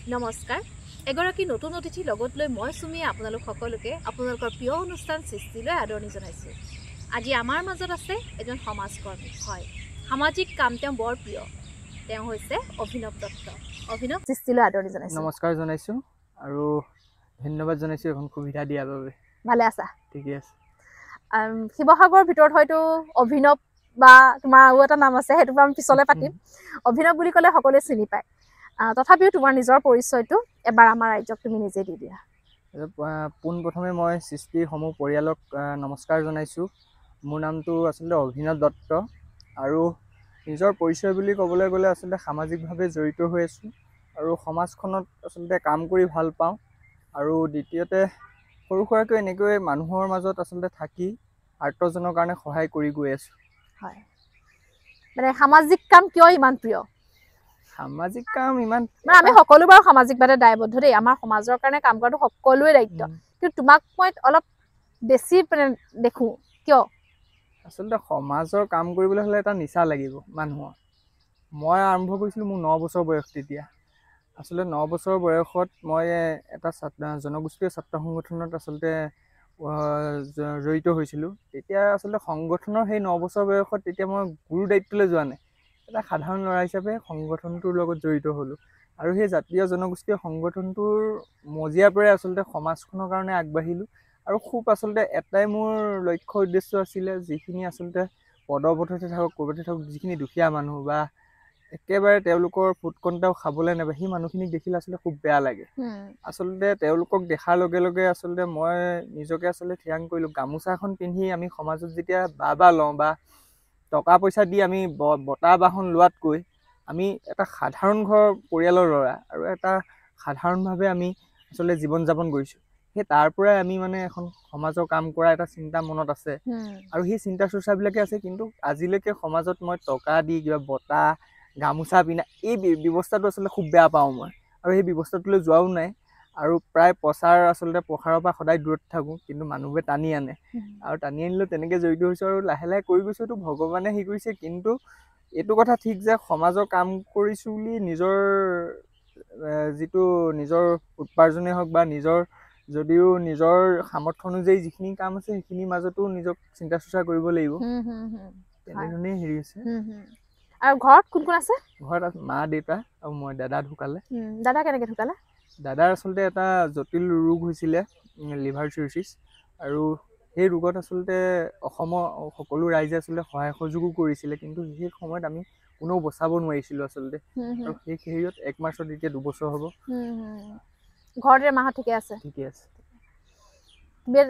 নমস্কাৰ এগৰাকী নতুন অতিথি লগত লৈ মই সুমিয়ে আপোনালোক সকলোকে আপোনালোকৰ প্ৰিয় অনুষ্ঠান সৃষ্টিলৈ আদৰণি জনাইছোঁ। আজি আমাৰ মাজত আছে এজন সমাজকৰ্মী। হয়, সামাজিক কাম তেওঁ বৰ প্ৰিয়। তেওঁ হৈছে অভিনৱ দত্ত। অভিনৱ, সৃষ্টিলৈ আদৰণি জনাইছোঁ। নমস্কাৰ জনাইছোঁ আৰু ধন্যবাদ জনাইছোঁ এখন সুবিধা দিয়াৰ বাবে। ভালে আছা? ঠিকে আছে। শিৱসাগৰৰ ভিতৰত হয়তো অভিনৱ বা তোমাৰ আৰু এটা নাম আছে, সেইটো আমি পিছলৈ পাতিম। অভিনৱ বুলি ক'লে সকলোৱে চিনি পায়। তথাপিও তোমাৰ নিজৰ পৰিচয়টো এবাৰ আমাৰ ৰাইজক তুমি নিজে দি দিয়া। পোনপ্ৰথমে মই সৃষ্টিৰ সমূহ পৰিয়ালক নমস্কাৰ জনাইছোঁ। মোৰ নামটো আচলতে অভিনৱ দত্ত আৰু নিজৰ পৰিচয় বুলি ক'বলৈ গ'লে আচলতে সামাজিকভাৱে জড়িত হৈ আছোঁ আৰু সমাজখনত আচলতে কাম কৰি ভাল পাওঁ। আৰু দ্বিতীয়তে সৰু সুৰাকৈ এনেকৈ মানুহৰ মাজত আচলতে থাকি আৰ্তজনৰ কাৰণে সহায় কৰি গৈ আছোঁ। হয়, মানে সামাজিক কাম কিয় ইমান প্ৰিয়? সামাজিক কাম ইমান আমি সকলো বাৰু সামাজিকভাৱে দায়বদ্ধ দেই, আমাৰ সমাজৰ কাৰণে কাম কৰাটো সকলোৱে দায়িত্ব। কিন্তু তোমাক মই অলপ বেছি দেখোঁ, কিয়? আচলতে সমাজৰ কাম কৰিবলৈ হ'লে এটা নিচা লাগিব মানুহৰ। মই আৰম্ভ কৰিছিলোঁ মোৰ 9 বছৰ বয়স তেতিয়া। আচলতে 9 বছৰ বয়সত মই এটা জনগোষ্ঠীয় ছাত্ৰ সংগঠনত আচলতে জড়িত হৈছিলোঁ। তেতিয়া আচলতে সংগঠনৰ সেই 9 বছৰ বয়সত তেতিয়া মই গুৰু দায়িত্বলৈ যোৱা নাই, এটা সাধাৰণ ল'ৰা হিচাপে সংগঠনটোৰ লগত জড়িত হ'লোঁ। আৰু সেই জাতীয় জনগোষ্ঠীয় সংগঠনটোৰ মজিয়াৰ পৰাই আচলতে সমাজখনৰ কাৰণে আগবাঢ়িলোঁ। আৰু খুব আচলতে এটাই মোৰ লক্ষ্য উদ্দেশ্য আছিলে, যিখিনি আচলতে পদপথতে থাকক ক'ৰবাতে থাকক, যিখিনি দুখীয়া মানুহ বা একেবাৰে তেওঁলোকৰ ফুটকণ্টাও খাবলৈ নাপায়, সেই মানুহখিনিক দেখিলে আচলতে খুব বেয়া লাগে। আচলতে তেওঁলোকক দেখাৰ লগে লগে আচলতে মই নিজকে আচলতে থিৰাং কৰিলোঁ, গামোচা এখন পিন্ধি আমি সমাজত যেতিয়া বা লওঁ বা টকা পইচা দি আমি বঁটা বাহন লোৱাতকৈ আমি এটা সাধাৰণ ঘৰৰ পৰিয়ালৰ ল'ৰা আৰু এটা সাধাৰণভাৱে আমি আচলতে জীৱন যাপন কৰিছোঁ। সেই তাৰ পৰাই আমি মানে এখন সমাজৰ কাম কৰা এটা চিন্তা মনত আছে আৰু সেই চিন্তা চৰ্চাবিলাকে আছে। কিন্তু আজিলৈকে সমাজত মই টকা দি কিবা বঁটা গামোচা পিন্ধা এই ব্যৱস্থাটো আচলতে খুব বেয়া পাওঁ মই, আৰু সেই ব্যৱস্থাটোলৈ যোৱাও নাই। আৰু প্ৰায় প্ৰসাৰৰ পৰা সদায় দূৰত থাকোঁ, কিন্তু মানুহবোৰে টানি আনে আৰু টানি আনিলেও তেনেকৈ জড়িত হৈছোঁ আৰু লাহে লাহে কৰি গৈছোঁ। এইটো ভগৱানে হেৰি কৰিছে। কিন্তু এইটো কথা ঠিক যে সমাজৰ কাম কৰিছোঁ বুলি নিজৰ যিটো নিজৰ উপাৰ্জনেই হওক বা নিজৰ যদিও নিজৰ সামৰ্থ্য অনুযায়ী যিখিনি কাম আছে সেইখিনিৰ মাজতো নিজক চিন্তা চৰ্চা কৰিব লাগিব। তেনেধৰণেই হেৰি আছে। আৰু ঘৰত কোন কোন আছে? ঘৰত মা দেউতা আৰু মই। দাদা ঢুকালে। দাদা কেনেকৈ ঢুকালে? দাদাৰ আচলতে এটা জটিল ৰোগ হৈছিলে, লিভাৰ চিৰচিছ, আৰু সেই ৰোগত আচলতে অসমৰ সকলো ৰাইজে আচলতে সহায় সহযোগো কৰিছিলে, কিন্তু সেই সময়ত আমি কোনেও বচাব নোৱাৰিছিলোঁ আচলতে। আৰু সেই হেৰিয়ত 1 মাৰ্চত এতিয়া 2 বছৰ হ'ব। ঘৰতে মাহঁত ঠিকে আছে? ঠিকে আছে।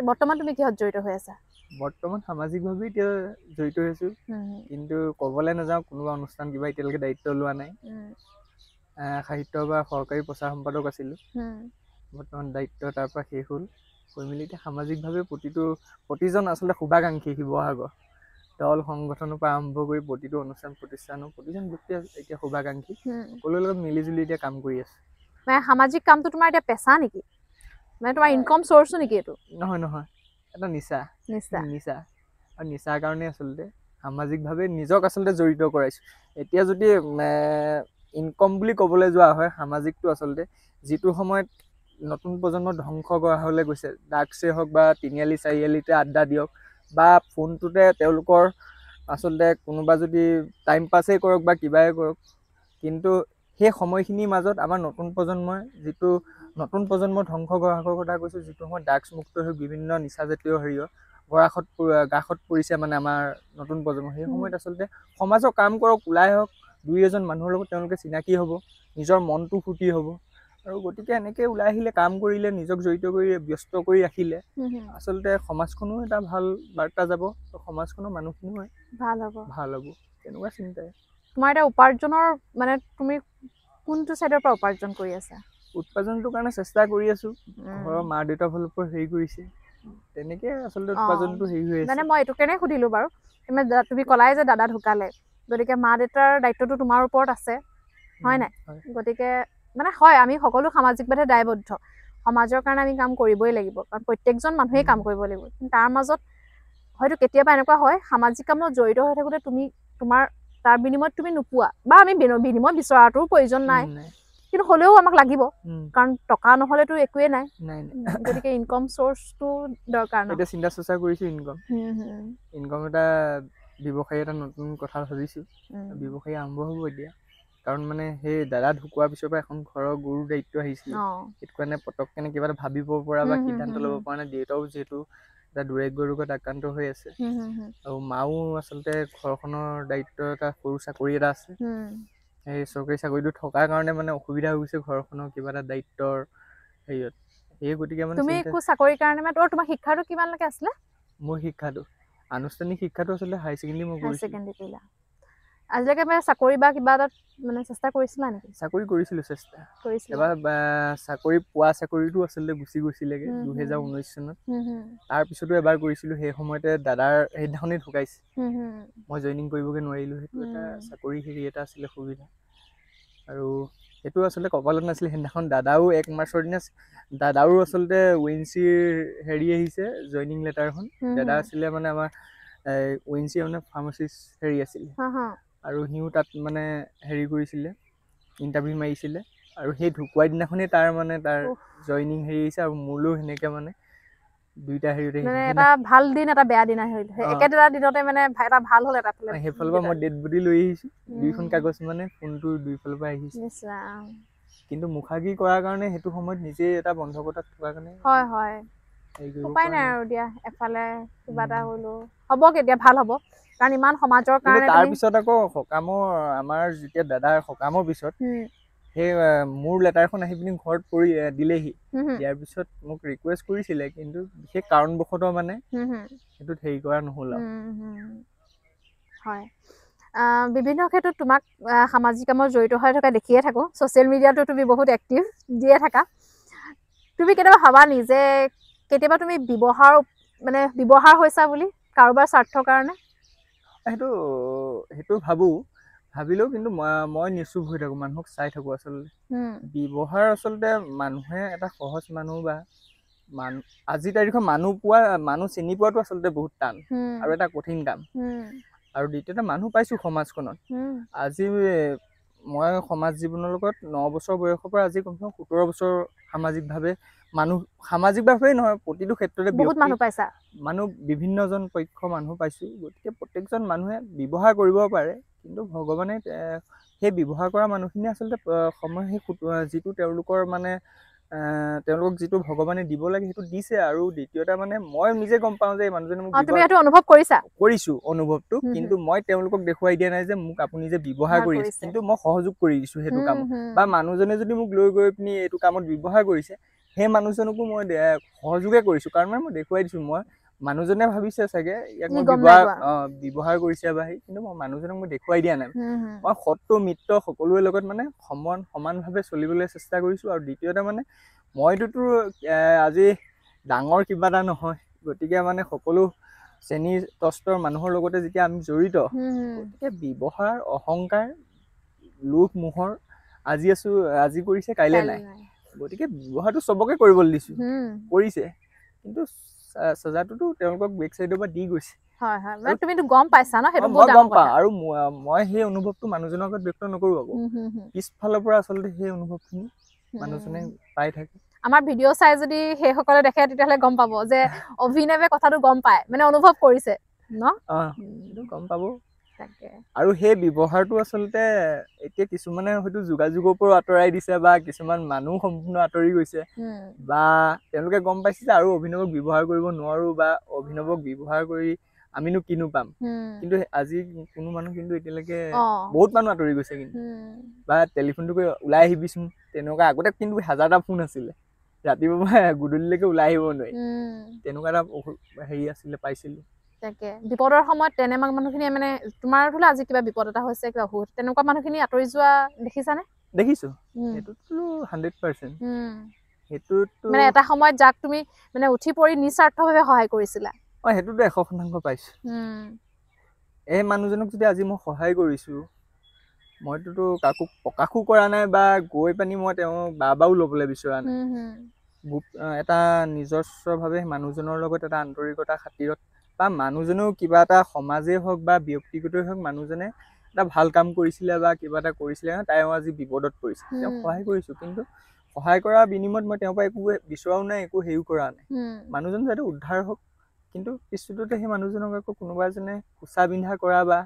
বৰ্তমান তুমি কিহত জড়িত হৈ আছা? বৰ্তমান সামাজিকভাৱে এতিয়া জড়িত হৈ আছোঁ, কিন্তু ক'বলৈ নাযাওঁ কোনোবা অনুষ্ঠান কিবা এতিয়ালৈকে দায়িত্ব লোৱা নাই। সাহিত্য বা সহকাৰী প্ৰচাৰ সম্পাদক আছিলোঁ, বৰ্তমান দায়িত্ব তাৰ পৰা শেষ হ'ল। হৈ মেলি এতিয়া সামাজিকভাৱে প্ৰতিজন আচলতে শুভাকাংক্ষী শিৱসাগৰ দল সংগঠনৰ পৰা আৰম্ভ কৰি প্ৰতিটো অনুষ্ঠান প্ৰতিষ্ঠানৰ প্ৰতিজন ব্যক্তি এতিয়া শুভাকাংক্ষী, সকলোৰে লগত মিলিজুলি এতিয়া কাম কৰি আছে। মানে সামাজিক কামটো তোমাৰ এতিয়া পেচা নেকি? মানে তোমাৰ ইনকম চ'ৰ্চো নেকি এইটো? নহয়, এটা নিচা। আৰু নিচাৰ কাৰণে আচলতে সামাজিকভাৱে নিজক আচলতে জড়িত কৰাইছোঁ। এতিয়া যদি ইনকম বুলি ক'বলৈ যোৱা হয়, সামাজিকটো আচলতে যিটো সময়ত নতুন প্ৰজন্ম ধ্বংস কৰা হ'লে গৈছে, ড্ৰাগছেই হওক বা তিনিআলি চাৰিআলিতে আড্ডা দিয়ক বা ফোনটোতে তেওঁলোকৰ আচলতে কোনোবা যদি টাইম পাছেই কৰক বা কিবাই কৰক, কিন্তু সেই সময়খিনিৰ মাজত আমাৰ নতুন প্ৰজন্মৰ ধ্বংস গৰাহৰ কথা কৈছোঁ, যিটো সময়ত ড্ৰাগছ মুক্ত হৈ বিভিন্ন নিচাজাতীয় গ্ৰাসত পৰিছে মানে আমাৰ নতুন প্ৰজন্ম। সেই সময়ত আচলতে সমাজৰ কাম কৰক, ওলাই হওক, 2-এজন মানুহৰ লগত তেওঁলোকে চিনাকি হ'ব, নিজৰ মনটো ফূৰ্তি হ'ব। আৰু গতিকে এনেকৈ ওলাই আহিলে, কাম কৰিলে, নিজক জড়িত কৰি ব্যস্ত কৰি ৰাখিলে আচলতে সমাজখনো এটা ভাল বাৰ্তা যাব, সমাজখনৰ মানুহখিনিও ভাল হ'ব, তেনেকুৱা চিন্তাই। তোমাৰ এতিয়া উপাৰ্জনৰ মানে তুমি কোনটো চাইডৰ পৰা উপাৰ্জন কৰি আছা? উপাৰ্জনটোৰ কাৰণে চেষ্টা কৰি আছোঁ, ঘৰৰ মা দেউতাৰ ফালৰ পৰা হেৰি কৰিছে, তেনেকে আচলতে উপাৰ্জনটো হেৰি হৈ আছে। মানে মই এইটো কাৰণে সুধিলো বাৰু, তুমি ক'লাই যে দাদা ঢুকালে, গতিকে মা দেউতাৰ দায়িত্বটো তোমাৰ ওপৰত আছে, হয় নাই? গতিকে মানে হয়, আমি সকলো সামাজিকভাৱে দায়বদ্ধ, সমাজৰ কাৰণে আমি কাম কৰিবই লাগিব, কাৰণ প্ৰত্যেকজন মানুহেই কাম কৰিব লাগিব। কিন্তু তাৰ মাজত হয়তো কেতিয়াবা এনেকুৱা হয়, সামাজিক কামত জড়িত হৈ থাকোঁতে তুমি তাৰ বিনিময়ত তুমি নোপোৱা, বা আমি বিনিময় বিচৰাটোৰ প্ৰয়োজন নাই, কিন্তু হ'লেও আমাক লাগিব কাৰণ টকা নহ'লেতো একোৱে নাই নাই গতিকে ইনকাম চ'ৰ্চটো দৰকাৰ ন এতিয়া চিন্তা চৰ্চা কৰিছোঁ ইনকাম এটা ব্যৱসায়ী এটা নতুন কথা ভাবিছোঁ ব্যৱসায়ী আৰম্ভ হ'ব এতিয়া কাৰণ মানে সেই দাদা ঢুকোৱাৰ পিছৰ পৰা এখন ঘৰৰ গুৰুৰ দায়িত্ব আহিছিলে সেইটো কাৰণে পটককেনে কিবা এটা ভাবিব পৰা বা সিদ্ধান্ত ল'ব পৰা নাই দেউতাও যিহেতু এটা দুৰাৰোগ্য ৰোগত আক্ৰান্ত হৈ আছে আৰু মাও আচলতে ঘৰখনৰ দায়িত্ব এটা সৰু চাকৰি এটা আছে সেই চৰকাৰী চাকৰিটো থকাৰ কাৰণে মানে অসুবিধা হৈ গৈছে ঘৰখনৰ কিবা এটা দায়িত্বৰ হেৰিয়ত সেই গতিকে মানে তুমি একো চাকৰিৰ কাৰণে মানে তোমাৰ শিক্ষাটো কিমানলৈকে আছিলে মোৰ শিক্ষাটো আনুষ্ঠানিক শিক্ষাটো আচলতে হাই ছেকেণ্ডেৰী মই কৰিলা আজিলৈকে মানে চাকৰি বা কিবা এটা মানে চেষ্টা কৰিছিলা নেকি চাকৰি কৰিছিলোঁ চেষ্টা এবাৰ চাকৰি পোৱা চাকৰিটো আচলতে গুচি গৈছিলেগে 2019 চনত তাৰপিছতো এবাৰ কৰিছিলোঁ সেই সময়তে দাদাৰ সেইদিনাখনেই ঢুকাইছে মই জইনিং কৰিবগৈ নোৱাৰিলোঁ সেইটো এটা চাকৰি হেৰি এটা আছিলে সুবিধা আৰু সেইটো আচলতে কপালত নাছিলে সেইদিনাখন দাদাও 1 মাৰ্চৰ দিনা দাদাৰো আচলতে UNCৰ হেৰি আহিছে জইনিং লেটাৰখন দাদা আছিলে মানে আমাৰ UNC মানে ফাৰ্মাচিষ্ট হেৰি আছিলে আৰু সিও তাত মানে হেৰি কৰিছিলে ইণ্টাৰভিউ মাৰিছিলে আৰু সেই ঢুকুৱাৰ দিনাখনেই তাৰ জইনিং হেৰি আহিছে আৰু মোলৈও সেনেকে মানে দুইটা হেৰিতে মানে এটা ভাল দিন এটা বেয়া দিন আহিল একেটা দিনতে মানে এটা ভাল হ'ল এটা ফালে সেইফালৰ পৰা মই ডেড বডি লৈ আহিছোঁ দুইখন কাগজ মানে ফোনটো দুইফালৰ পৰা আহিছে কিন্তু মুখাগ্ৰি কৰাৰ কাৰণে সেইটো সময়ত নিজে এটা বন্ধকতাত থকাৰ কাৰণে হয় উপায় নাই আৰু দিয়া এফালে কিবা এটা হ'লো হ'ব কেতিয়া ভাল হ'ব কাৰণ ইমান সমাজৰ কাৰণে তাৰপিছত আকৌ সকামৰ আমাৰ যেতিয়া দাদাৰ সকামৰ পিছত সেই মোৰ লেটাৰখন আহি পিনি ঘৰত পৰি দিলেহি দিয়াৰ পিছত মোক ৰিকুৱেষ্ট কৰিছিলে কিন্তু বিশেষ কাৰণবশতঃ মানে সেইটোত হেৰি কৰা নহ'ল হয় বিভিন্ন ক্ষেত্ৰত তোমাক সামাজিক কামত জড়িত হৈ থকা দেখিয়ে থাকোঁ ছ'চিয়েল মিডিয়াতো তুমি বহুত এক্টিভ দিয়ে থাকা তুমি কেতিয়াবা ভাবা নি যে কেতিয়াবা তুমি ব্যৱহাৰ হৈছা বুলি কাৰোবাৰ স্বাৰ্থৰ কাৰণে সেইটো ভাবিলেও কিন্তু মই নিশ্চুপ হৈ থাকোঁ মানুহক চাই থাকোঁ আচলতে ব্যৱহাৰ আচলতে মানুহে এটা সহজ মানুহ বা আজিৰ তাৰিখত মানুহ চিনি পোৱাটো আচলতে বহুত টান আৰু এটা কঠিন কাম আৰু দ্বিতীয়তে মানুহ পাইছোঁ সমাজখনত আজি মই সমাজ জীৱনৰ লগত 9 বছৰ বয়সৰ পৰা আজি কমচে কম 17 বছৰ সামাজিকভাৱেই নহয় প্ৰতিটো ক্ষেত্ৰতে মানুহ বিভিন্নজন পক্ষ মানুহ পাইছোঁ গতিকে প্ৰত্যেকজন মানুহে ব্যৱহাৰ কৰিব পাৰে কিন্তু ভগৱানে সেই ব্যৱহাৰ কৰা মানুহখিনি আচলতে সময় সেই যিটো তেওঁলোকৰ মানে তেওঁলোকক যিটো ভগৱানে দিব লাগে সেইটো দিছে আৰু দ্বিতীয়তে মানে মই নিজে গম পাওঁ যে এই মানুহজনে মোক কৰিছোঁ অনুভৱটো কিন্তু মই তেওঁলোকক দেখুৱাই দিয়া নাই যে মোক আপুনি যে ব্যৱহাৰ কৰি আছে কিন্তু মই সহযোগ কৰি দিছোঁ সেইটো কামত বা মানুহজনে যদি মোক লৈ গৈ পিনি এইটো কামত ব্যৱহাৰ কৰিছে সেই মানুহজনকো মই সহযোগে কৰিছোঁ কাৰণ মই দেখুৱাই দিছোঁ মই মানুহজনে ভাবিছে চাগে ইয়াক মই ব্যৱহাৰ কৰিছে বা কিন্তু মই মানুহজনক মই দেখুৱাই দিয়া নাই মই শত্ৰু মিত্ৰ সকলোৰে লগত মানে সমানভাৱে চলিবলৈ চেষ্টা কৰিছোঁ আৰু দ্বিতীয়তে মানে মইতোতো আজি ডাঙৰ কিবা এটা নহয় গতিকে মানে সকলো শ্ৰেণীৰ তস্তৰ মানুহৰ লগতে যেতিয়া আমি জড়িত গতিকে ব্যৱহাৰ অহংকাৰ লোভ মোহৰ আজি কৰিছে কাইলৈ নাই গতিকে ব্যৱহাৰটো চবকে কৰিবলৈ দিছোঁ কৰিছে কিন্তু সজাটোতো তেওঁলোকক বেক চাইডৰ পৰা দি গৈছে তুমিতো গম পাইছা ন সেইটো মই গম পাওঁ আৰু মই সেই অনুভৱটো মানুহজনৰ আগত ব্যক্ত নকৰোঁ আকৌ পিছফালৰ পৰা আচলতে সেই অনুভৱখিনি মানুহজনে পাই থাকে আমাৰ ভিডিঅ' চাই যদি সেইসকলে দেখে তেতিয়াহ'লে গম পাব যে অভিনৱে কথাটো গম পায় মানে অনুভৱ কৰিছে ন সেইটো গম পাব আৰু সেই ব্যৱহাৰটো আচলতে এতিয়া কিছুমানে হয়তো যোগাযোগৰ পৰা আঁতৰাই দিছে বা কিছুমান মানুহ সম্পূৰ্ণ আঁতৰি গৈছে বা তেওঁলোকে গম পাইছে যে আৰু অভিনৱক ব্যৱহাৰ কৰিব নোৱাৰোঁ বা অভিনৱক ব্যৱহাৰ কৰি আমিনো কিনো পাম কিন্তু আজি কোনো মানুহ কিন্তু এতিয়ালৈকে বহুত মানুহ আঁতৰি গৈছে কিন্তু বা টেলিফোনটো কৰি ওলাই আহিবিচোন তেনেকুৱা আগতে কিন্তু 1000টা ফোন আছিলে ৰাতিপুৱা গধূলিলৈকে ওলাই আহিব নোৱাৰি তেনেকুৱা এটা হেৰি আছিলে পাইছিলোঁ তাকে বিপদৰ সময়ত তেনে মানুহখিনিয়ে মানে তোমাৰ ধৰিলে আজি কিবা বিপদ এটা হৈছে কিবা তেনেকুৱা মানুহখিনি আঁতৰি যোৱা দেখিছানে দেখিছোঁ সেইটোতো 100% সেইটোতো মানে এটা সময়ত যাক তুমি মানে উঠি পৰি নিস্বাৰ্থভাৱে সহায় কৰিছিলা সেইটোতো 100% পাইছোঁ এই মানুহজনক যদি আজি মই সহায় কৰিছোঁ মইতোতো কাকো প্ৰকাশো কৰা নাই বা গৈ পানি মই তেওঁক বাও ল'বলৈ বিচৰা নাই এটা নিজস্বভাৱে মানুহজনৰ লগত এটা আন্তৰিকতা খাতিৰত বা মানুহজনেও কিবা এটা সমাজেই হওক বা ব্যক্তিগতই হওক মানুহজনে এটা ভাল কাম কৰিছিলে বা কিবা এটা কৰিছিলে তাই আজি বিপদত পৰিছে তেওঁক সহায় কৰিছোঁ কিন্তু সহায় কৰাৰ বিনিময়ত মই তেওঁৰ পৰা একো বিচৰাও নাই একো হেৰিও কৰা নাই মানুহজন যাতে উদ্ধাৰ হওক কিন্তু পিছটোতে সেই মানুহজনক আকৌ কোনোবা এজনে কোচা বিন্ধা কৰা বা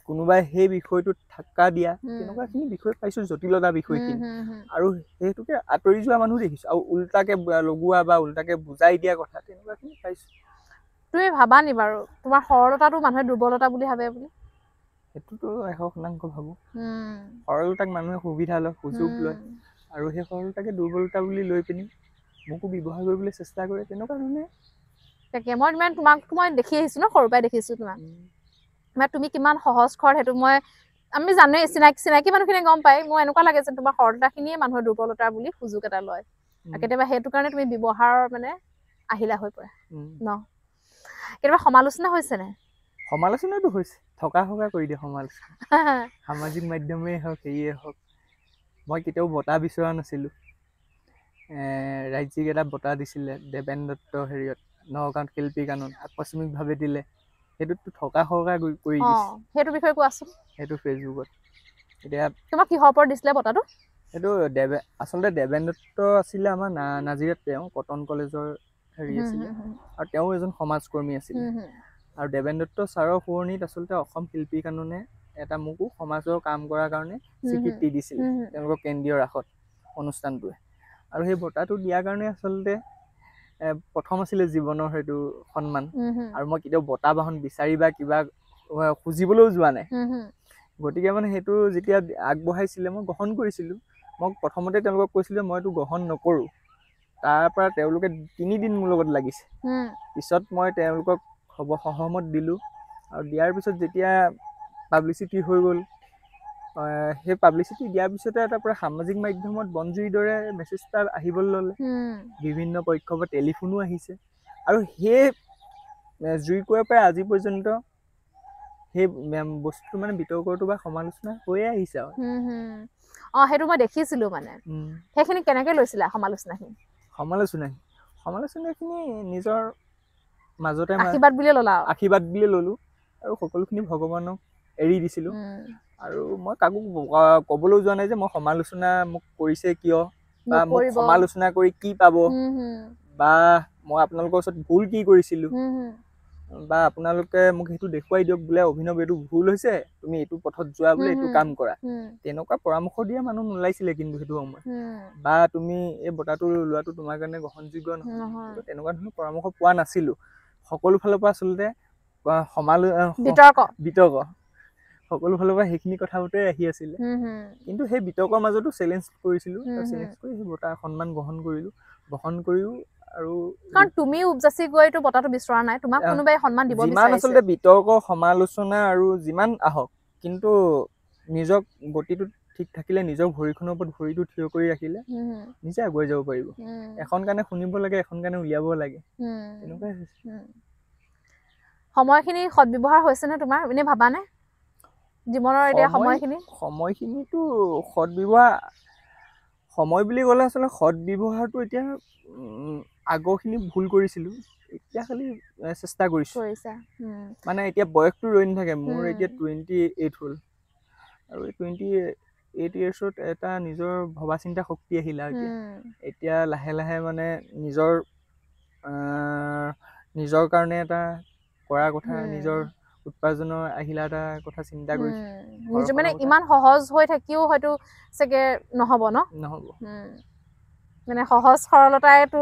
কোনোবাই সেই বিষয়টোত ঠাক্কা দিয়া তেনেকুৱাখিনি বিষয় পাইছোঁ জটিলতা বিষয়খিনি আৰু সেইটোকে আঁতৰি যোৱা মানুহ দেখিছোঁ আৰু উল্টাকে লগোৱা বা উল্টাকে বুজাই দিয়া কথা তেনেকুৱাখিনি পাইছোঁ তুমি ভাবা নি বাৰু তোমাৰ সৰলতাটো মানুহে দুৰ্বলতা বুলি ভাবে বুলি সেইটোতো 100% ভাবোঁ সৰলতাক মানুহে সুবিধা লয় সুযোগ লয় আৰু সেই সৰলতাকে দুৰ্বলতা বুলি লৈ পিনি মোকো ব্যৱহাৰ কৰিবলৈ চেষ্টা কৰে তেনেকুৱা ধৰণে তাকে মই মানে তোমাক মই দেখি আহিছোঁ ন সৰুৰ পৰাই দেখিছোঁ তোমাক মানে তুমি কিমান সহজ খৰ সেইটো মই আমি জানোৱেই চিনাকি মানুহখিনিয়ে গম পায় মোৰ এনেকুৱা লাগে যে তোমাৰ সৰলতাখিনিয়ে মানুহৰ দুৰ্বলতা বুলি সুযোগ এটা লয় আৰু কেতিয়াবা সেইটো কাৰণে তুমি ব্যৱহাৰ মানে আহিলা হৈ পৰে ন কেতিয়াবা সমালোচনা হৈছে নে সমালোচনাটো হৈছে থকা কৰি দিয়ে সমালোচনা সামাজিক মাধ্যমেই হওক সেয়ে হওক মই কেতিয়াও বঁটা বিচৰা নাছিলোঁ ৰাজ্যিক এটা বঁটা দিছিলে দেবেন দত্ত হেৰিয়ত নগাঁৱত শিল্পী কানুন আকস্মিকভাৱে দিলে সেইটোতো থকা কৰি দিছে সেইটো বিষয়ে কোৱাচোন সেইটো ফেচবুকত এতিয়া তোমাক কিহৰ ওপৰত দিছিলে বঁটাটো সেইটো আচলতে দেবেন দত্ত আছিলে আমাৰ নাজিৰাত তেওঁ কটন কলেজৰ হেৰি আছিলে আৰু তেওঁ এজন সমাজকৰ্মী আছিলে আৰু দেবেন দত্ত ছাৰৰ সোঁৱৰণিত আচলতে অসম শিল্পী কানুনে এটা মোকো সমাজৰ কাম কৰাৰ কাৰণে স্বীকৃতি দিছিলে তেওঁলোকৰ কেন্দ্ৰীয় ৰাসত অনুষ্ঠানটোৱে আৰু সেই বঁটাটো দিয়াৰ কাৰণে আচলতে প্ৰথম আছিলে জীৱনৰ সেইটো সন্মান আৰু মই কেতিয়াও বঁটা বাহন বিচাৰি বা কিবা খুজিবলৈও যোৱা নাই গতিকে মানে সেইটো যেতিয়া আগবঢ়াইছিলে মই গ্ৰহণ কৰিছিলোঁ মই প্ৰথমতে তেওঁলোকক কৈছিলোঁ মই এইটো গ্ৰহণ নকৰোঁ তাৰ পৰা তেওঁলোকে 3 দিন মোৰ লগত লাগিছে পিছত মই তেওঁলোকক সহমত দিলোঁ আৰু দিয়াৰ পিছত যেতিয়া পাব্লিচিটি হৈ গ'ল সেই পাব্লিচিটি দিয়াৰ পিছতে এটা পৰা সামাজিক মাধ্যমত বনজুইৰ দৰে মেছেজ এটা আহিবলৈ ল'লে বিভিন্ন পক্ষৰ পৰা টেলিফোনো আহিছে আৰু সেই জুইকুৰাৰ পৰা আজি পৰ্যন্ত সেই বস্তুটো মানে বিতৰ্কটো বা সমালোচনা হৈয়ে আহিছে আৰু সেইটো মই দেখিছিলোঁ মানে সেইখিনি কেনেকৈ লৈছিলা সমালোচনাখিনি নিজৰ মাজতে আশীৰ্বাদ বুলি ল'লোঁ আৰু সকলোখিনি ভগৱানক এৰি দিছিলোঁ আৰু মই কাকো ক'বলৈও যোৱা নাই যে মই সমালোচনা মোক কৰিছে কিয় বা মোক সমালোচনা কৰি কি পাব বা মই আপোনালোকৰ ওচৰত ভুল কি কৰিছিলোঁ বা আপোনালোকে মোক সেইটো দেখুৱাই দিয়ক বোলে অভিনৱ এইটো ভুল হৈছে তুমি এইটো পথত যোৱা বোলে এইটো কাম কৰা তেনেকুৱা পৰামৰ্শ দিয়া মানুহ নোলাইছিলে কিন্তু সেইটো সময়ত বা তুমি এই বঁটাটো লোৱাটো তোমাৰ কাৰণে গ্ৰহণযোগ্য নহয় তেনেকুৱা ধৰণৰ পৰামৰ্শ পোৱা নাছিলোঁ সকলো ফালৰ পৰা আচলতে বিতৰ্ক সকলো ফালৰ পৰা সেইখিনি কথা বতৰাই আহি আছিলে কিন্তু সেই বিতৰ্কৰ মাজতো চেলেঞ্জ কৰিছিলোঁ চেলেঞ্জ কৰি সেই বঁটা সন্মান গ্ৰহণ কৰিও আৰু কাৰণ তুমি উপজাচি গৈতো বঁটাটো বিচৰা নাই তোমাক কোনোবাই সন্মান দিব বিচাৰিছে যিমান আচলতে বিতৰ্ক সমালোচনা আৰু যিমান আহক কিন্তু নিজক গতিটো ঠিক থাকিলে নিজৰ ভৰিখনৰ ওপৰত ভৰিটো থিয় কৰি ৰাখিলে নিজে আগুৱাই যাব পাৰিব এখন কাণে শুনিব লাগে এখন কাণে উলিয়াব লাগে তেনেকুৱাই হৈছে সময়খিনি সদ্ব্যৱহাৰ হৈছে নে তোমাৰ এনে ভাবানে জীৱনৰ এতিয়া সময়খিনিতো সদ্ব্যৱহাৰ সময় বুলি ক'লে আচলতে সদ্ব্যৱহাৰটো এতিয়া আগৰখিনি ভুল কৰিছিলোঁ এতিয়া খালি চেষ্টা কৰিছোঁ মানে এতিয়া বয়সটো ৰৈ নাথাকে মোৰ এতিয়া 28 হ'ল আৰু এই 28 ইয়াৰ্ছত এটা নিজৰ ভবা চিন্তা শক্তি আহিলে এতিয়া লাহে লাহে মানে নিজৰ কাৰণে এটা কৰা কথা নিজৰ উপাৰ্জনৰ আহিলা এটা কথা চিন্তা কৰিছোঁ মানে ইমান সহজ হৈ থাকিও হয়তো চাগে নহ'ব মানে সহজ সৰলতাইতো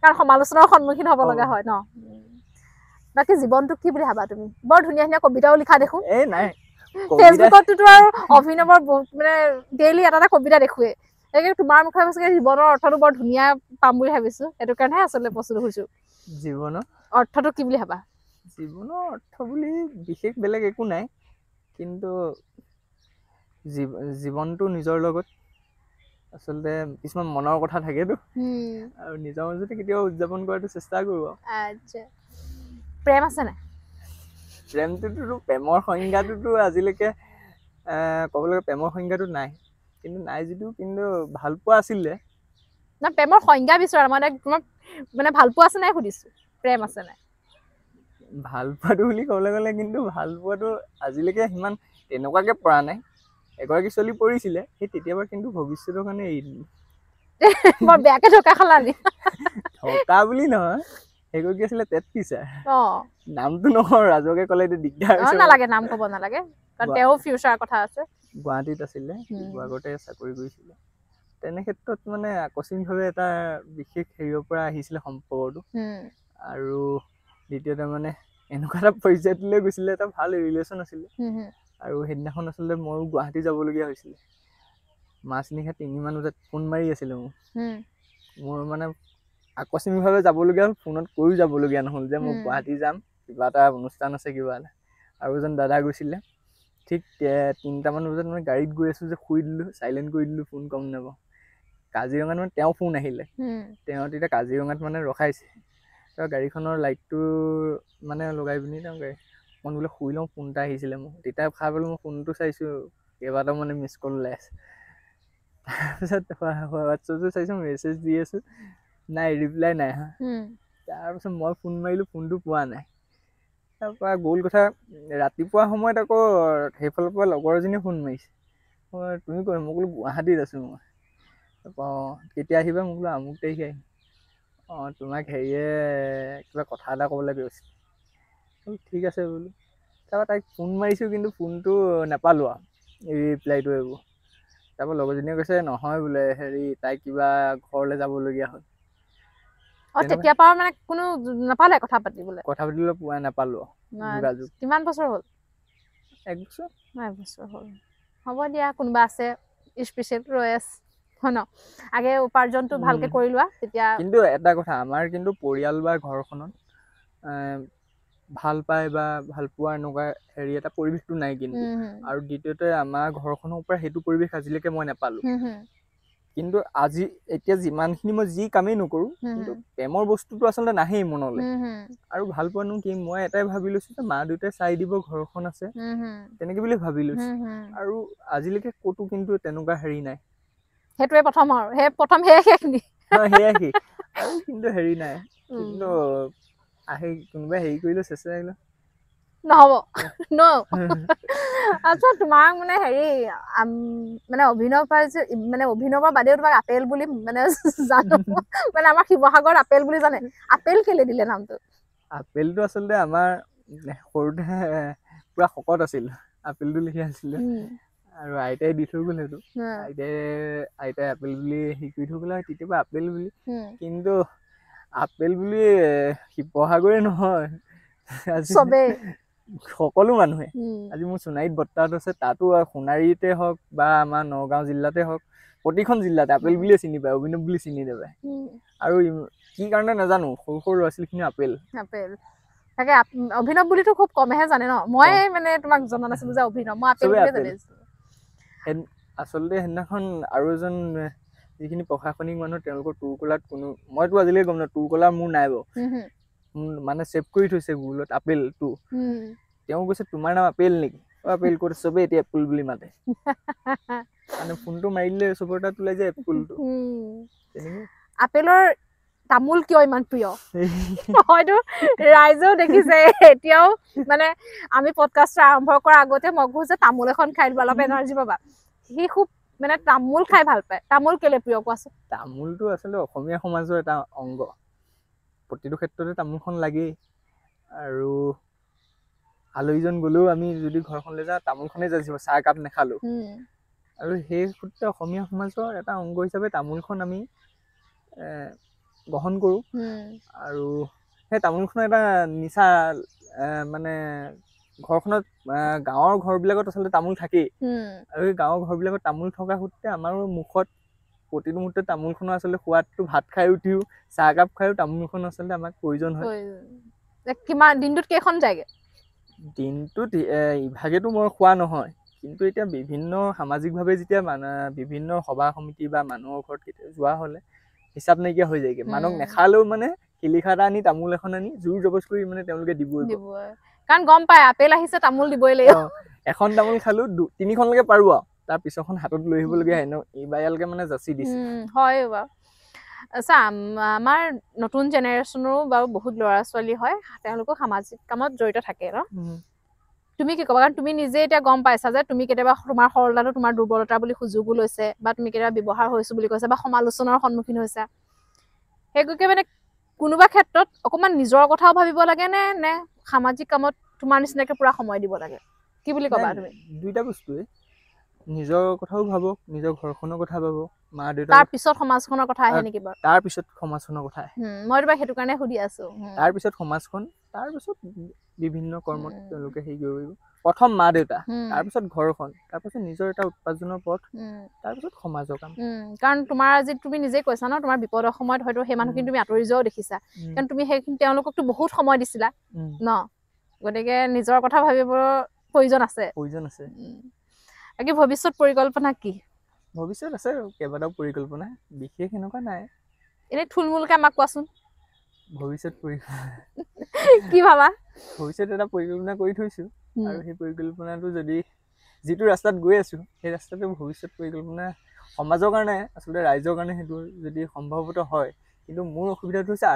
কাৰণ সমালোচনাৰ সন্মুখীন হ'ব লগা হয় ন বাকী জীৱনটোক কি বুলি ভাবা তুমি বৰ ধুনীয়া ধুনীয়া কবিতাও লিখা দেখো ফেচবুকততো আৰু অভিনৱৰ মানে ডেইলি এটা কবিতা দেখোৱে তোমাৰ মুখে মুখে জীৱনৰ অৰ্থটো বৰ ধুনীয়া পাম বুলি ভাবিছোঁ সেইটো কাৰণেহে আচলতে প্ৰস্তুত হৈছোঁ জীৱনৰ অৰ্থটো কি বুলি ভাবা জীৱনৰ অৰ্থ বুলি বিশেষ বেলেগ একো নাই কিন্তু জীৱনটো নিজৰ লগত আচলতে কিছুমান মনৰ কথা থাকেতো আৰু নিজৰ মাজতে কেতিয়াবা উদযাপন কৰাটো চেষ্টা কৰোঁ আচ্ছা প্ৰেম আছে নাই প্ৰেমৰ সংজ্ঞাটোতো আজিলৈকে ক'ব লাগে প্ৰেমৰ সংজ্ঞাটো নাই কিন্তু নাই যদিও কিন্তু ভাল পোৱা আছিলে না প্ৰেমৰ সংজ্ঞা বিচৰা মই তোমাক মানে ভাল পোৱা আছে নাই সুধিছোঁ প্ৰেম আছে নাই ভাল পোৱাটো বুলি ক'বলৈ গ'লে কিন্তু ভাল পোৱাটো আজিলৈকে সিমান তেনেকুৱাকে পৰা নাই। এগৰাকী ছোৱালী পৰিছিলে, সেই তেতিয়াবা কিন্তু ভৱিষ্যতৰ কাৰণে এৰি দিলোঁ। বৰ বেয়াকে ধকা খালানি? থকা বুলি নহয়, সেইগৰাকী আছিলে টেট টিচাৰ। অ নামটো নকওঁ, ৰাজকে ক'লে এইটো দিগদাৰ হৈছে। নালাগে, নাম ক'ব নালাগে, কাৰণ তেওঁ ফিউচাৰৰ কথা আছে। গুৱাহাটীত আছিলে, শিৱসাগৰতে চাকৰি কৰিছিলে। তেনে ক্ষেত্ৰত মানে আকস্মিকভাৱে এটা বিশেষ হেৰিয়ৰ পৰা আহিছিলে সম্পৰ্কটো। আৰু দ্বিতীয়তে মানে এনেকুৱা এটা পৰ্যায়টোলৈ গৈছিলে, এটা ভাল ৰিলেশ্যন আছিলে। আৰু সেইদিনাখন আচলতে ময়ো গুৱাহাটী যাবলগীয়া হৈছিলে। মাজনিশা 3মান বজাত ফোন মাৰি আছিলে মোৰ মানে আকস্মিকভাৱে যাবলগীয়া হ'ল, ফোনত কৈও যাবলগীয়া নহ'ল যে মই গুৱাহাটী যাম, কিবা এটা অনুষ্ঠান আছে, কিবা এটা। আৰু এজন দাদা গৈছিলে। ঠিক 3টামান বজাত মানে গাড়ীত গৈ আছোঁ যে শুই দিলোঁ, চাইলেণ্ট কৰি দিলোঁ, ফোন গম নাপাওঁ। কাজিৰঙাত মানে তেওঁ ফোন আহিলে, তেওঁ তেতিয়া কাজিৰঙাত মানে ৰখাইছে। তেওঁ গাড়ীখনৰ লাইটটো মানে লগাই পিনি তেওঁ মই বোলে শুই লওঁ, ফোন এটা আহিছিলে মোৰ। তেতিয়া খাই পেলাই মই ফোনটো চাইছোঁ, কেইবাটাও মানে মিছ কল ওলাই আছে। তাৰপিছত হোৱাটছএপটো চাইছোঁ, মেছেজ দি আছোঁ, নাই, ৰিপ্লাই নাই হা। তাৰপিছত মই ফোন মাৰিলোঁ, ফোনটো পোৱা নাই। তাৰপৰা গ'ল কথা, ৰাতিপুৱা সময়ত আকৌ সেইফালৰ পৰা লগৰ এজনীয়ে ফোন মাৰিছে। তুমি কৈ, মই বোলো গুৱাহাটীত আছোঁ মই। তাৰপৰা কেতিয়া আহিবা? মই বোলো আমুক তাৰিখে আহিম। তোমাক হেৰিয়ে কিবা কথা এটা ক'বলৈ কৈছিল। ঠিক আছে বোলো। তাৰপৰা তাইক ফোন মাৰিছোঁ, কিন্তু ফোনটো নাপালোঁ আৰু, ৰিপ্লাইটো এইবোৰ। তাৰপৰা লগৰজনীয়ে কৈছে, নহয় বোলে, তাই কিবা ঘৰলৈ যাবলগীয়া হ'ল। তেতিয়াৰ পৰা মানে কোনো নাপালে কথা পাতিবলৈ পোৱা নাপালোঁ যোগাযোগ। কিমান বছৰ হ'ল? 1 বছৰ। 1 বছৰ হ'ল। হ'ব দিয়া, কোনোবা আছে স্পেচিয়েল ৰৈ আছে, হয় ন? আগে উপাৰ্জনটো ভালকে কৰি লোৱা, তেতিয়া। কিন্তু এটা কথা, আমাৰ কিন্তু পৰিয়াল বা ঘৰখনত ভাল পায় বা ভাল পোৱা এনেকুৱা এটা পৰিৱেশটো নাই কিন্তু। আৰু দ্বিতীয়তে আমাৰ ঘৰখনৰ পৰা সেইটো পৰিৱেশ আজিলৈকে মই নাপালোঁ। কিন্তু এতিয়া যিমানখিনি মই যি কামেই নকৰোঁ, কিন্তু প্ৰেমৰ বস্তুটো আচলতে নাহেই মনলৈ। আৰু ভাল পোৱানো কি, মই এটাই ভাবি লৈছোঁ যে মা-দেউতাই চাই দিব, ঘৰখন আছে, তেনেকে বুলি ভাবি লৈছোঁ। আৰু আজিলৈকে ক'তো কিন্তু তেনেকুৱা হেৰি নাই। সেইটোৱে প্ৰথম, আৰু সেয়াই শেষ নি? সেয়াই শেষ। আৰু কিন্তু হেৰি নাই, কিন্তু কোনোবাই হেৰি কৰিলে, চেষ্টা কৰিলে নহ'ব ন। আচ্ছা, তোমাক মানে মানে অভিনৱৰ বাদেও তোমাক আপেল বুলি মানে জানো। মানে আমাৰ শিৱসাগৰত আপেল বুলি জানে। আপেল কেলে দিলে নামটো? আপেলটো আচলতে আমাৰ সৰুতে পুৰা শকত আছিল, আপেলটো লিখি আছিলে। আৰু আইতাই দি থৈ গ'ল সেইটো। আইতাই আপেল বুলি শিকি থৈ গ'ল, তেতিয়াবা আপেল বুলি। কিন্তু আপেল বুলি শিৱসাগৰে নহয়, সকলো মানুহে, আজি মোৰ সোণাৰীত বৰ্তাহত আছে, তাতো সোণাৰীতে হওক বা আমাৰ নগাঁও জিলাতে হওক, প্ৰতিখন জিলাতে আপেল বুলিয়ে চিনি পায়, অভিনৱ বুলি চিনি নাপায়। আৰু কি কাৰণে নাজানো, সৰু সৰু ল'ৰা-ছোৱালীখিনি আপেল তাকে অভিনৱ বুলিতো খুব কমেহে জানে ন। মই মানে তোমাক জনা নাছিলো যে অভিনৱ, মই আপেল বুলিয়ে জানিছিলো। আচলতে সেইদিনাখন আৰু এজন যিখিনি প্ৰশাসনিক মানুহ, তেওঁলোকৰ টুৰকলাত মইতো আজিলৈকে গম নাপাওঁ, টুৰকলাৰ মোৰ নাই বাৰু, মানে ছেভ কৰি থৈছে গুগলত আপেলটো। তেওঁ কৈছে, তোমাৰ নাম আপেল নেকি? আপেল ক'ত? চবেই এতিয়া এপল বুলি মাতে। মানে ফোনটো মাৰি দিলে চবৰ তাত ওলাই যায় এপলটো। আপেলৰ তামোল কিয় ইমান প্ৰিয়? হয়তো ৰাইজেও দেখিছে, এতিয়াও মানে আমি পডকাষ্ট আৰম্ভ কৰাৰ আগতে মই কৈছো যে তামোল এখন খাই দিবা, অলপ এনাৰ্জি পাবা। সি খুব মানে তামোল খাই ভাল পায়। তামোল কেলে প্ৰিয় কোৱাচোন? তামোলটো আচলতে অসমীয়া সমাজৰ এটা অংগ। প্ৰতিটো ক্ষেত্ৰতে তামোলখন লাগেই। আৰু আলহীজন গ'লেও আমি যদি ঘৰখনলৈ যাওঁ, তামোলখনেই যাচিব, চাহ একাপ নাখালো। আৰু সেই সূত্ৰে অসমীয়া সমাজৰ এটা অংগ হিচাপে তামোলখন আমি গ্ৰহণ কৰোঁ। আৰু সেই তামোলখনৰ এটা নিচা, মানে ঘৰখনত, গাঁৱৰ ঘৰবিলাকত আচলতে তামোল থাকেই। আৰু সেই গাঁৱৰ ঘৰবিলাকত তামোল থকা সূত্ৰে আমাৰো মুখত প্ৰতিটো মুহূৰ্তত তামোলখনৰ আচলতে সোৱাদটো, ভাত খাই উঠিও, চাহ একাপ খাইও তামোলখন আচলতে আমাক প্ৰয়োজন হয়। কিমান দিনটোত কেইখন যায়গে? দিনটোত ইভাগেতো মই খোৱা নহয়, কিন্তু এতিয়া বিভিন্ন সামাজিকভাৱে যেতিয়া বিভিন্ন সভা সমিতি বা মানুহৰ ঘৰত কেতিয়া যোৱা হ'লে হিচাপ নাইকিয়া হৈ যায়গে। মানুহক নেখালেও মানে শিলিখা এটা আনি, তামোল এখন আনি, জোৰ জবজ কৰি মানে তেওঁলোকে দিবই। কাৰণ গম পায় আপেল আহিছে, তামোল দিবই লাগিব। এখন তামোল খালো, 3খনলৈকে পাৰো আৰু তাৰ পিছৰখন হাতত লৈ আহিবলগীয়া হয়। এইবাৰলৈকে মানে যাচি দিছে। হয় বাৰু। আচ্ছা আমাৰ নতুন জেনেৰেশ্যনৰো বাৰু বহুত ল'ৰা ছোৱালী হয় তেওঁলোকো সামাজিক কামত জড়িত থাকে ন তুমি কি ক'বা কাৰণ তুমি নিজে এতিয়া গম পাইছা যে তুমি কেতিয়াবা তোমাৰ সৰলতাটো তোমাৰ দুৰ্বলতা বুলি সুযোগো লৈছে বা তুমি কেতিয়াবা ব্যৱহাৰ হৈছো বুলি কৈছা বা সমালোচনাৰ সন্মুখীন হৈছা সেইগতিকে মানে কোনোবা ক্ষেত্ৰত অকমান নিজৰ কথাও ভাবিব লাগে নে নে সামাজিক কামত তোমাৰ নিচিনাকে পুৰা সময় দিব লাগে কি বুলি ক'বা তুমি দুইটা বস্তুৱে নিজৰ কথাও ভাবক নিজৰ ঘৰখনৰ কথা ভাবক মা দেউতা তাৰ পিছত সমাজখনৰ কথা আহে নেকি বাৰু তাৰ পিছত সমাজখনৰ কথা আহে মই তোমাক সেইটো কাৰণে সুধি আছো তাৰ পিছত সমাজখন তাৰ পিছত বিভিন্ন কৰ্মত তেওঁলোকে হেৰি কৰিব পাৰিব প্ৰথম মা দেউতা তাৰপিছত ঘৰখন তাৰপিছত নিজৰ এটা উপাৰ্জনৰ পথ তাৰপিছত সমাজৰ কাম কাৰণ তোমাৰ আজি তুমি নিজে কৈছা ন তোমাৰ বিপদৰ সময়ত হয়তো সেই মানুহখিনি তুমি আঁতৰি যোৱাও দেখিছা কাৰণ তুমি সেইখিনি তেওঁলোককতো বহুত সময় দিছিলা ন গতিকে নিজৰ কথা ভাবিব প্ৰয়োজন আছে বাকী ভৱিষ্যত পৰিকল্পনা কি ভৱিষ্যত আছে কেইবাটাও পৰিকল্পনা বিশেষ এনেকুৱা নাই এনেই থুলমূলকে আমাক কোৱাচোন ভৱিষ্যত কি ভাবা ভৱিষ্যত এটা পৰিকল্পনা কৰি থৈছো আৰু সেই পৰিকল্পনাটো যদি যিটো ৰাস্তাত গৈ আছো সেই ৰাস্তাটো ভৱিষ্যত পৰিকল্পনা সমাজৰ কাৰণে আচলতে ৰাইজৰ কাৰণে সেইটো যদি সম্ভৱত হয় কিন্তু মোৰ অসুবিধাটো হৈছে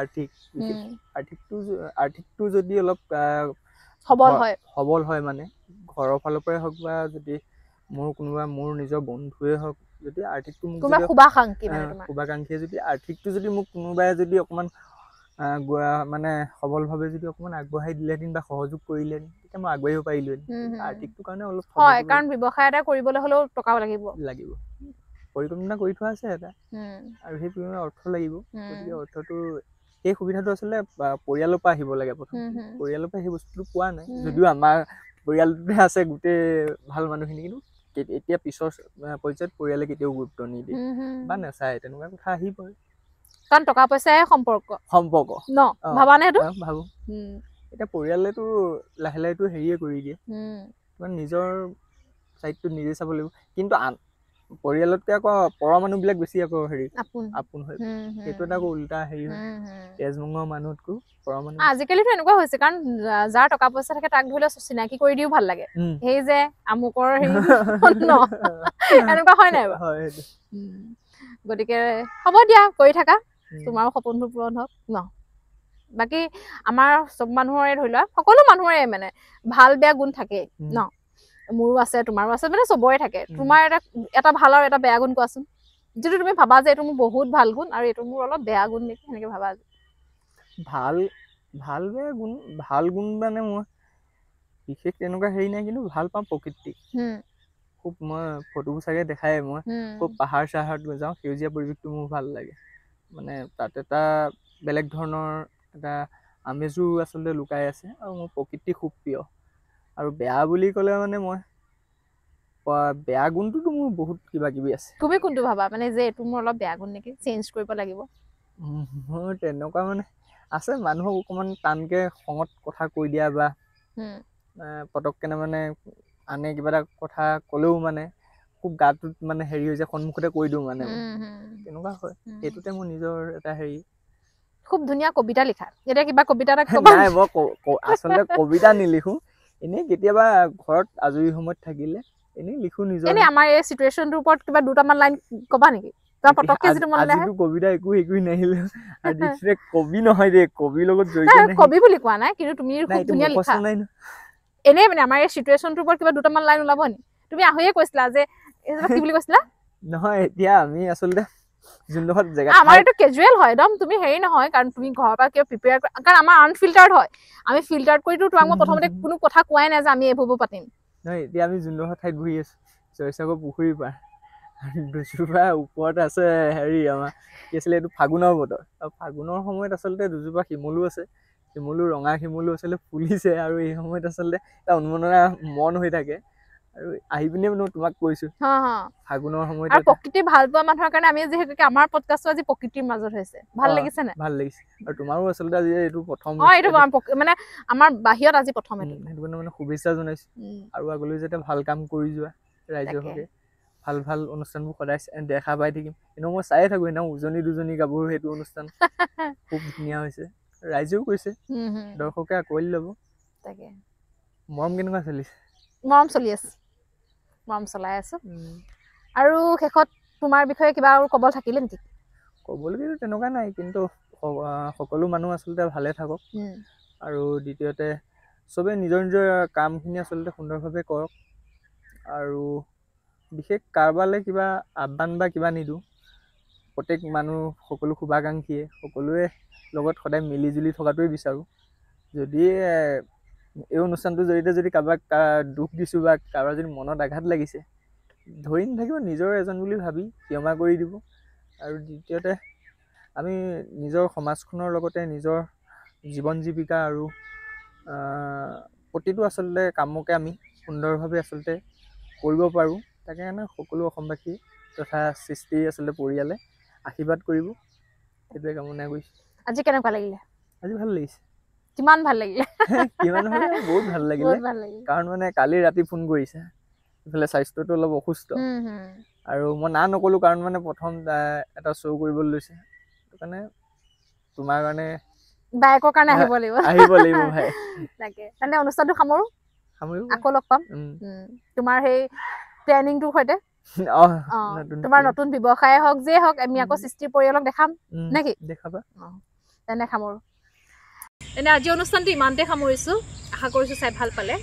আৰ্থিকটো যদি অলপ সবল হয় মানে ঘৰৰ ফালৰ পৰাই হওক বা যদি মোৰ নিজৰ বন্ধুৱে হওক যদি আৰ্থিকটো মোক শুভাকাংক্ষীয়ে যদি আৰ্থিকটো যদি মোক কোনোবাই যদি অকমান মানে সবলভাৱে যদি অকমান আগবঢ়াই দিলেহেঁতেন বা সহযোগ কৰিলেহেঁতেন তেতিয়া মই আগবাঢ়িব পাৰিলোহেঁতেন আৰ্থিকটো কাৰণে অলপ হয় কাৰণ ব্যৱসায় এটা কৰিবলৈ হ'লেও টকাও লাগিব পৰিকল্পনা কৰি থোৱা আছে এটা আৰু সেই পৰিমাণে অৰ্থ লাগিব গতিকে অৰ্থটো সেই সুবিধাটো আচলতে পৰিয়ালৰ পৰা আহিব লাগে প্ৰথম পৰিয়ালৰ পৰা সেই বস্তুটো পোৱা নাই যদিও আমাৰ পৰিয়ালটোতে আছে গোটেই ভাল মানুহখিনি কিন্তু এতিয়া পিছৰ পৰ্যায়ত পৰিয়ালে কেতিয়াও গুৰুত্ব নিদিয়ে বা নাচায় তেনেকুৱা কথা আহি পৰে কাৰণ টকা পইচাই সম্পৰ্ক ন ভাবানে সেইটো ভাবো এতিয়া পৰিয়ালেতো লাহে লাহেতো হেৰিয়ে কৰি দিয়ে নিজৰ চাইডটো নিজে চাব লাগিব কিন্তু পৰিয়ালতকে আকৌ পৰৰ মানুহবিলাক বেছি আকৌ হেৰি আপোন হয় সেইটো এটা আকৌ উল্টা হেৰি হয় তেজমঙৰ মানুহতকৈ পৰৰ মানুহ আজিকালিতো এনেকুৱা হৈছে কাৰণ যাৰ টকা পইচা থাকে তাক ধৰি লও চিনাকি কৰি দিও ভাল লাগে সেই যে আমুকৰ হেৰি এনেকুৱা হয় নাই বাৰু গতিকে হ'ব দিয়া কৰি থাকা তোমাৰো সপোনবোৰ পূৰণ হওক ন বাকী আমাৰ চব মানুহৰে ধৰি লোৱা সকলো মানুহৰে মানে ভাল বেয়া গুণ থাকে ন মোৰো আছে তোমাৰো আছে মানে চবৰে থাকে তোমাৰ এটা ভাল আৰু এটা বেয়া গুণ কোৱাচোন যিটো তুমি ভাবা যে এইটো মোৰ বহুত ভাল গুণ আৰু এইটো মোৰ অলপ বেয়া গুণ নেকি সেনেকে ভাবা ভাল বেয়া গুণ ভাল গুণ মানে মই বিশেষ তেনেকুৱা হেৰি নাই কিন্তু ভাল পাওঁ প্ৰকৃতি খুব মই ফটোবোৰ চাগে দেখাই মই খুব পাহাৰ চাহাৰত গৈ যাওঁ সেউজীয়া পৰিৱেশটো মোৰ ভাল লাগে মানে তাত এটা বেলেগ ধৰণৰ এটা আমেজো আচলতে লুকাই আছে আৰু মোৰ প্ৰকৃতি খুব প্ৰিয় আৰু বেয়া বুলি ক'লে মানে মই বেয়া গুণটোতো মোৰ বহুত কিবা কিবি আছে তুমি কোনটো ভাবা মানে যে এইটো মোৰ অলপ বেয়া গুণ নেকি চেঞ্জ কৰিব লাগিব মোৰ তেনেকুৱা মানে আছে মানুহক অকমান টানকে খঙত কথা কৈ দিয়া বা পটককেনে মানে আনে কিবা এটা কথা ক'লেও মানে খুব গাটোত মানে হেৰি হৈ যায় সন্মুখতে কৈ দিওঁ মানে তেনেকুৱা হয় সেইটোতে মোৰ নিজৰ এটা হেৰি খুব ধুনীয়া কবিতা লিখা এতিয়া কিবা কবিতা এটা নাই মই আচলতে কবিতা নিলিখো এনেই কেতিয়াবা ঘৰত আজৰি সময়ত থাকিলে এনেই লিখো নিজৰ এনেই আমাৰ এই সিচুৱেচনটোৰ ওপৰত কিবা দুটামান লাইন ক'বা নেকি আজিতো কবিতা একো নাহিলে আৰু কবি নহয় দেই কবিৰ লগত জড়িত কবি বুলি কোৱা নাই কিন্তু তুমি খুব ধুনীয়া লিখা এনেই মানে আমাৰ এই সিচুৱেচনটোৰ ওপৰত কিবা দুটামান লাইন ওলাব নি তুমি আহিয়ে কৈছিলা যে কি বুলি কৈছিলা নহয় এতিয়া আমি আচলতে যোনডোখৰত জেগা আমাৰ এইটো কেজুৱেল হয় একদম তুমি হেৰি নহয় কাৰণ তুমি ঘৰৰ পৰা কিবা প্ৰিপেয়াৰ কাৰণ আমাৰ আনফিল্টাৰ্ড হয় আমি ফিল্টাৰ্ড কৰিতো তোমাক মই প্ৰথমতে কোনো কথা কোৱাই নাই যে আমি এইবোৰ পাতিম নহয় এতিয়া আমি যোনডোখৰ ঠাইত বহি আছো জয়সাগৰ পুখুৰীৰ পাৰ দুজোপা ওপৰত আছে হেৰি আমাৰ কি আছিলে এইটো ফাগুনৰ বতৰ আৰু ফাগুনৰ সময়ত আচলতে দুজোপা শিমলু আছে শিমলু ৰঙা শিমলু আচলতে ফুলিছে আৰু এই সময়ত আচলতে এটা উন্মোদনা মন হৈ থাকে আৰু আহি পিনে তোমাক কৈছো ফাগুনৰ সময়ত আৰু প্ৰকৃতি ভাল পোৱা মানুহৰ কাৰণে আমি যিহেতু আমাৰ পডকাষ্টটো আজি প্ৰকৃতিৰ মাজত হৈছে ভাল লাগিছে নে ভাল লাগিছে আৰু তোমাৰো আচলতে আজি এইটো প্ৰথম এইটো মানে আমাৰ বাহিৰত আজি প্ৰথম এইটো সেইটো কাৰণে মানে শুভেচ্ছা জনাইছো আৰু আগলৈ যাতে ভাল কাম কৰি যোৱা ৰাইজৰ হকে ভাল ভাল অনুষ্ঠানবোৰ সদায় দেখা পাই থাকিম এনেও মই চায়ে থাকো এনেও উজনি দুজনী গাভৰু সেইটো অনুষ্ঠান খুব ধুনীয়া হৈছে ৰাইজেও কৈছে দৰ্শকে আকোৱালি ল'ব তাকে মৰম কেনেকুৱা চলিছে মৰম চলি আছে মৰম চলাই আছো আৰু শেষত তোমাৰ বিষয়ে কিবা আৰু ক'ব থাকিলে নেকি ক'বলগীয়া তেনেকুৱা নাই, কিন্তু সকলো মানুহ আচলতে ভালে থাকক। আৰু দ্বিতীয়তে চবে নিজৰ নিজৰ কামখিনি আচলতে সুন্দৰভাৱে কৰক। আৰু বিশেষ কাৰোবালৈ কিবা আহ্বান বা কিবা নিদিওঁ। প্ৰত্যেক মানুহ সকলো শুভাকাংক্ষীয়ে সকলোৱে লগত সদায় মিলিজুলি থকাটোৱে বিচাৰোঁ। যদি এই অনুষ্ঠানটোৰ জৰিয়তে যদি কাৰোবাক দুখ দিছোঁ বা কাৰোবাৰ যদি মনত আঘাত লাগিছে, ধৰি নাথাকিব, নিজৰ এজন বুলি ভাবি ক্ষমা কৰি দিব। আৰু দ্বিতীয়তে আমি নিজৰ সমাজখনৰ লগতে নিজৰ জীৱন জীৱিকা আৰু প্ৰতিটো আচলতে কামকে আমি সুন্দৰভাৱে আচলতে কৰিব পাৰোঁ। তাকে কাৰণে সকলো অসমবাসী তথা সৃষ্টি আচলতে পৰিয়ালে আশীৰ্বাদ কৰিব, সেইটোৱে কামনা কৰিছোঁ। আজি কেনেকুৱা লাগিলে? আজি ভাল লাগিছে। কিমান ভাল লাগিলে? কিমান মানে বহুত ভাল লাগিলে, কাৰণ মানে কালি ৰাতি ফোন কৰিছে, ইফালে স্বাস্থ্যটো অলপ অসুস্থ, আৰু মই না নক'লোঁ কাৰণ মানে প্ৰথম এটা শ্ব' কৰিবলৈ লৈছে, সেইটো কাৰণে তোমাৰ কাৰণে বায়েকৰ কাৰণে আহিব লাগিব ভাই। তাকে তেন্তে অনুষ্ঠানটো সামৰো, আকৌ লগ পাম তোমাৰ সেই প্লেনিংটোৰ সৈতে। তোমাৰ নতুন ব্যৱসায় হওক যে হওক, আমি আকৌ সৃষ্টিৰ পৰিয়ালক দেখাম নেকি? দেখাবা। তেনে সামৰো। তেনে আজি অনুষ্ঠানটো ইমানতে সামৰিছোঁ। আশা কৰিছোঁ চাই ভাল পালে।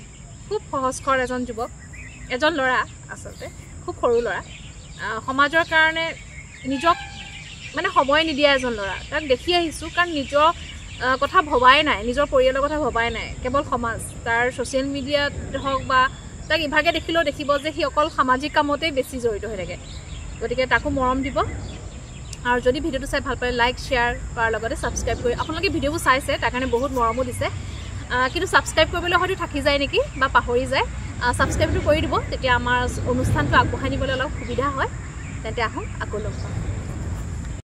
খুব সহজসৰল এজন যুৱক, এজন ল'ৰা, আচলতে খুব সৰু ল'ৰা, সমাজৰ কাৰণে নিজক মানে সময় নিদিয়া এজন ল'ৰা। তাক দেখি আহিছোঁ, কাৰণ নিজৰ কথা ভবাই নাই, নিজৰ পৰিয়ালৰ কথা ভবাই নাই, কেৱল সমাজ। তাৰ ছ'চিয়েল মিডিয়াত হওক বা তাক ইভাগে দেখিলেও দেখিব যে সি অকল সামাজিক কামতেই বেছি জড়িত হৈ থাকে। গতিকে তাকো মৰম দিব। আৰু যদি ভিডিঅ'টো চাই ভাল পায়, লাইক শ্বেয়াৰ কৰাৰ লগতে ছাবস্ক্ৰাইব কৰি, আপোনালোকে ভিডিঅ'বোৰ চাইছে তাৰ কাৰণে বহুত মৰমো দিছে, কিন্তু ছাবস্ক্ৰাইব কৰিবলৈ হয়তো থাকি যায় নেকি বা পাহৰি যায়। ছাবস্ক্ৰাইবটো কৰি দিব, তেতিয়া আমাৰ অনুষ্ঠানটো আগবঢ়াই নিবলৈ অলপ সুবিধা হয়। তেন্তে আহোঁ, আকৌ লগ পাম।